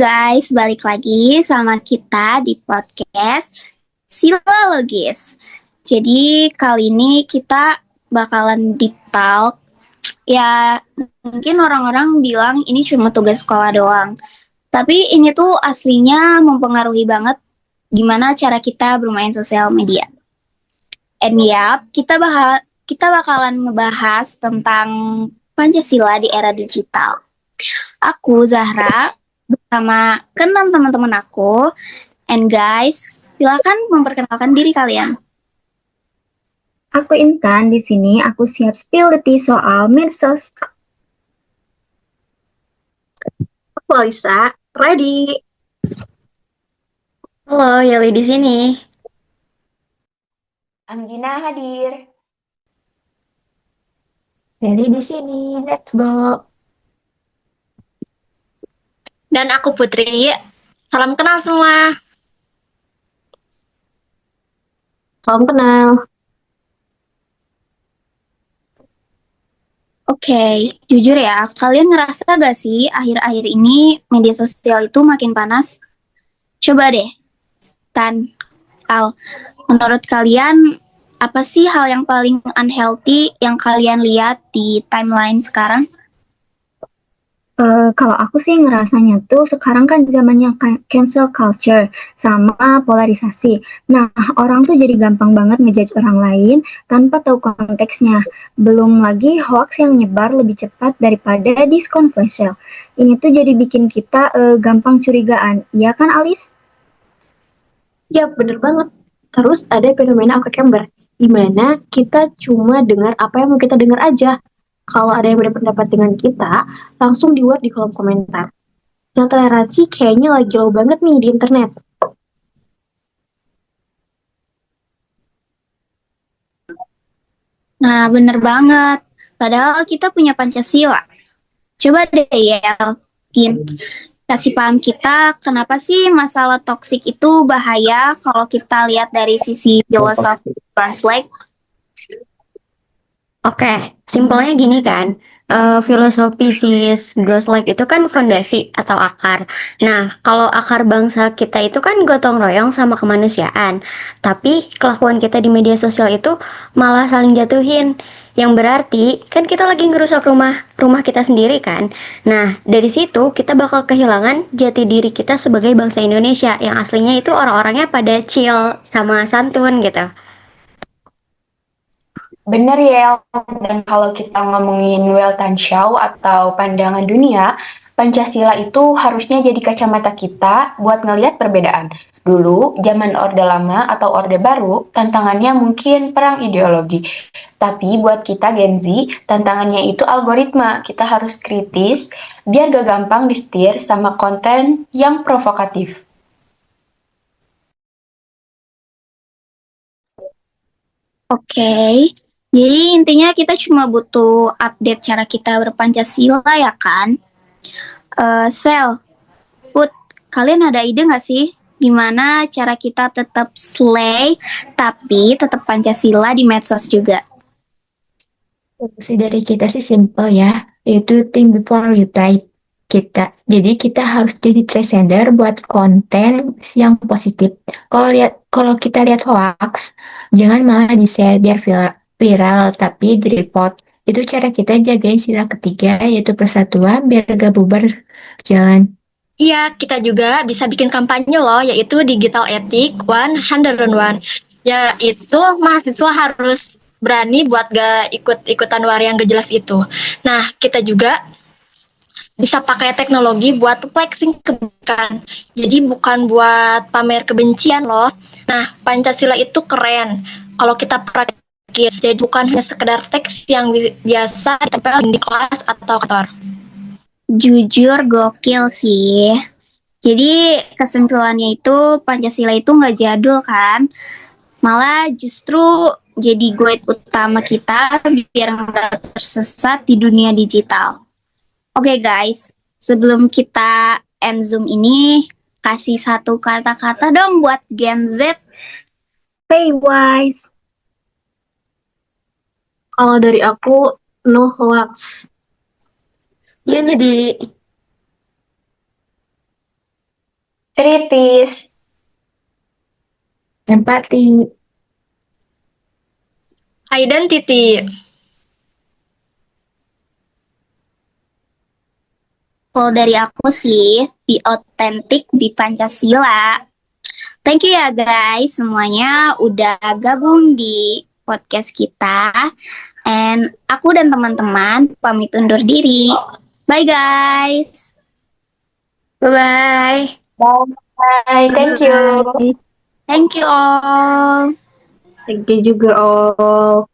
guys, balik lagi sama kita di podcast Silologis. Jadi kali ini kita bakalan deep talk. Ya mungkin orang-orang bilang ini cuma tugas sekolah doang. Tapi ini tuh aslinya mempengaruhi banget gimana cara kita bermain sosial media. And yap, kita bakalan ngebahas tentang Pancasila di era digital. Aku Zahra bersama keenam teman-teman aku. And guys, silakan memperkenalkan diri kalian. Aku Intan, di sini aku siap spill the tea soal medsos. Aku Alisa, ready. Halo, Yoli di sini. Anggina hadir. Yoli di sini. Let's go. Dan aku Putri. Salam kenal semua. Salam kenal. Oke, jujur ya, kalian ngerasa gak sih akhir-akhir ini media sosial itu makin panas? Coba deh, Tan, Al, menurut kalian apa sih hal yang paling unhealthy yang kalian lihat di timeline sekarang? Kalau aku sih ngerasanya tuh sekarang kan zamannya cancel culture sama polarisasi. Nah, orang tuh jadi gampang banget ngejudge orang lain tanpa tahu konteksnya. Belum lagi hoax yang nyebar lebih cepat daripada diskon flash sale. Ini tuh jadi bikin kita gampang curigaan. Iya kan, Alis? Ya, bener banget. Terus ada fenomena echo chamber, di mana kita cuma dengar apa yang mau kita dengar aja. Kalau ada yang berpendapat dengan kita, langsung di-word di kolom komentar. Nah, toleransi kayaknya lagi low banget nih di internet. Nah, bener banget. Padahal kita punya Pancasila. Coba deh ya, kasih paham kita kenapa sih masalah toksik itu bahaya kalau kita lihat dari sisi filosofi translate. Oke, simpelnya gini kan. Filosofi sis Grosslake itu kan fondasi atau akar. Nah, kalau akar bangsa kita itu kan gotong royong sama kemanusiaan. Tapi kelakuan kita di media sosial itu malah saling jatuhin. Yang berarti kan kita lagi ngerusak rumah kita sendiri kan. Nah, dari situ kita bakal kehilangan jati diri kita sebagai bangsa Indonesia yang aslinya itu orang-orangnya pada chill sama santun gitu. Bener ya, dan kalau kita ngomongin Weltanschauung atau pandangan dunia, Pancasila itu harusnya jadi kacamata kita buat ngelihat perbedaan. Dulu, zaman Orde Lama atau Orde Baru, tantangannya mungkin perang ideologi. Tapi buat kita Gen Z, tantangannya itu algoritma. Kita harus kritis, biar gak gampang disetir sama konten yang provokatif. Oke, jadi intinya kita cuma butuh update cara kita berpancasila ya kan? Sel, Put, kalian ada ide nggak sih gimana cara kita tetap slay tapi tetap Pancasila di medsos juga? Solusi dari kita sih simple ya, yaitu think before you type kita. Jadi kita harus jadi trendsetter buat konten yang positif. Kalau kita lihat hoax, jangan malah di-share biar viral, tapi di-report. Itu cara kita jagain sila ketiga, yaitu persatuan biar gak bubar jalan. Iya, kita juga bisa bikin kampanye loh, yaitu Digital Ethic 101. Yaitu mahasiswa harus berani buat gak ikut-ikutan war yang gak jelas itu. Nah, kita juga bisa pakai teknologi buat flexing kebijakan. Jadi bukan buat pamer kebencian loh. Nah, Pancasila itu keren kalau kita praktik. Jadi bukan hanya sekedar teks yang biasa ditempel di kelas atau kantor. Jujur gokil sih. Jadi kesimpulannya itu Pancasila itu nggak jadul kan? Malah justru jadi guide utama kita biar nggak tersesat di dunia digital. Oke guys, sebelum kita end Zoom ini, kasih satu kata-kata dong buat Gen Z. Stay wise. Kalau dari aku, no hoax. Iya jadi kritis, empati, identity. Kalau dari aku sih, be authentic, be Pancasila. Thank you ya guys, semuanya udah gabung di podcast kita. And aku dan teman-teman pamit undur diri. Bye guys. Bye-bye. bye, thank you. Thank you all. Thank you juga all.